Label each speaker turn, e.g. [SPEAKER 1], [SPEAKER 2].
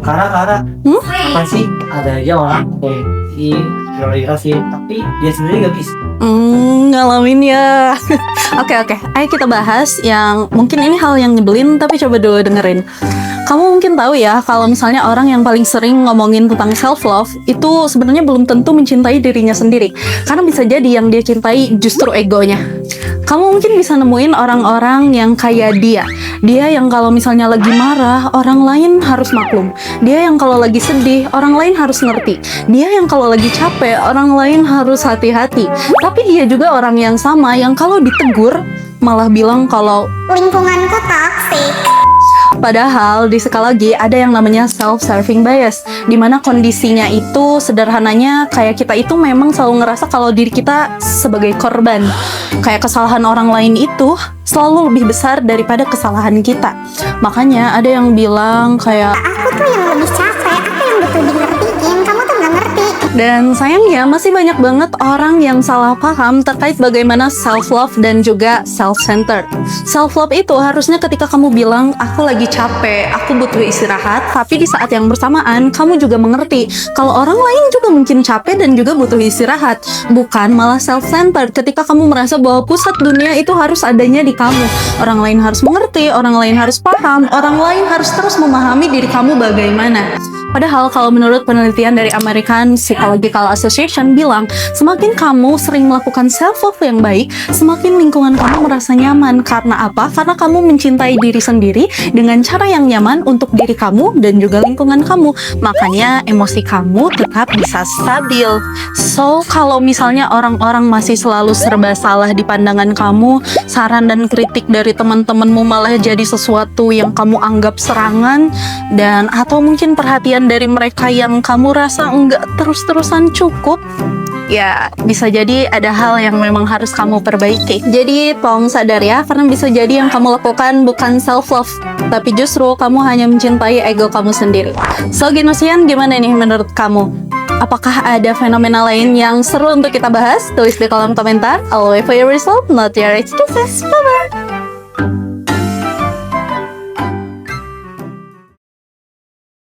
[SPEAKER 1] Kara, pasti ada aja orang prioritas sih, tapi dia sendiri gak bisa.
[SPEAKER 2] Ngalamin ya. Oke, ayo kita bahas yang mungkin ini hal yang nyebelin, tapi coba dulu dengerin. Kamu mungkin tahu ya, kalau misalnya orang yang paling sering ngomongin tentang self-love itu sebenarnya belum tentu mencintai dirinya sendiri. Karena bisa jadi yang dia cintai justru egonya. Kamu mungkin bisa nemuin orang-orang yang kayak dia. Dia yang kalau misalnya lagi marah, orang lain harus maklum. Dia yang kalau lagi sedih, orang lain harus ngerti. Dia yang kalau lagi capek, orang lain harus hati-hati. Tapi dia juga orang yang sama yang kalau ditegur malah bilang kalau
[SPEAKER 3] lingkunganku toksik.
[SPEAKER 2] padahal di sekali lagi ada yang namanya self-serving bias, dimana kondisinya itu sederhananya kayak kita itu memang selalu ngerasa kalau diri kita sebagai korban. Kayak kesalahan orang lain itu selalu lebih besar daripada kesalahan kita. Makanya ada yang bilang kayak
[SPEAKER 3] Aku tuh yang lebih capek, aku yang butuh di ngertiin, kamu tuh gak ngerti.
[SPEAKER 2] dan sayangnya masih banyak banget orang yang salah paham terkait bagaimana self-love dan juga self-centered. Self-love itu harusnya ketika kamu bilang, aku lagi capek, aku butuh istirahat, tapi di saat yang bersamaan, kamu juga mengerti kalau orang lain juga mungkin capek dan juga butuh istirahat. Bukan malah self-centered ketika kamu merasa bahwa pusat dunia itu harus adanya di kamu. Orang lain harus mengerti, orang lain harus paham, orang lain harus terus memahami diri kamu bagaimana. Padahal kalau menurut penelitian dari American Psychological Association bilang, semakin kamu sering melakukan self-love yang baik, semakin lingkungan kamu merasa nyaman. Karena apa? Karena kamu mencintai diri sendiri dengan cara yang nyaman untuk diri kamu dan juga lingkungan kamu. Makanya emosi kamu tetap bisa stabil. So, kalau misalnya orang-orang masih selalu serba salah di pandangan kamu, saran dan kritik dari teman-temanmu malah jadi sesuatu yang kamu anggap serangan, dan atau mungkin perhatian dari mereka yang kamu rasa enggak terus-terusan cukup, ya bisa jadi ada hal yang memang harus kamu perbaiki. Jadi tolong sadar ya, karena bisa jadi yang kamu lakukan bukan self-love, tapi justru kamu hanya mencintai ego kamu sendiri. So Genosian, gimana nih menurut kamu? Apakah ada fenomena lain yang seru untuk kita bahas? Tulis di kolom komentar. I'll wait for your result, not your excuses. Bye-bye!